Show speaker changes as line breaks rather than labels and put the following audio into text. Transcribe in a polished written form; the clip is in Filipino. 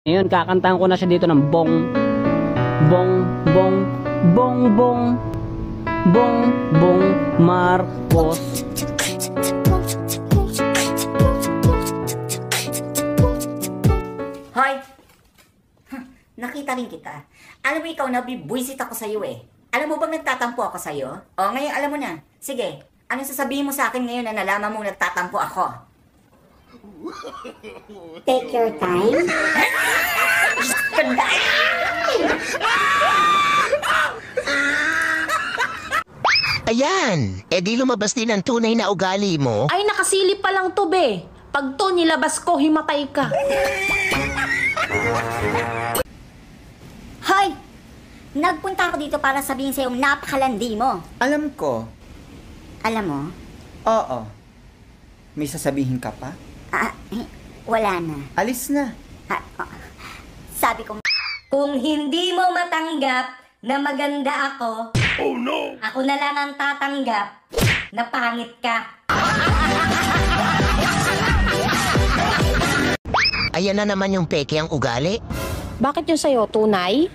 Ngayon, kakantahan ko na siya dito ng bong, bong, bong, bong, bong, bong, bong, Marcos.
Hoy! Nakita rin kita. Alam mo ikaw, nabibwisit ako sa'yo eh. Alam mo bang nagtatampo ako sa'yo? O, ngayon alam mo na. Sige, anong sasabihin mo sa akin ngayon na nalaman mong nagtatampo ako?
Take your time.
Ayan, di lumabas din ang tunay na ugali mo.
Ay, nakasilip pa lang to, be. Pag to nilabas ko, himatay ka.
Hoy! Nagpunta ako dito para sabihin sa'yo napakalandi mo.
Alam ko.
Alam mo?
Oo. May sasabihin ka pa?
Wala na.
Alis na.
Sabi ko,
Kung hindi mo matanggap na maganda ako, oh no! Ako na lang ang tatanggap na pangit ka.
Ayan na naman yung peke ang ugali.
Bakit yung sa'yo, tunay?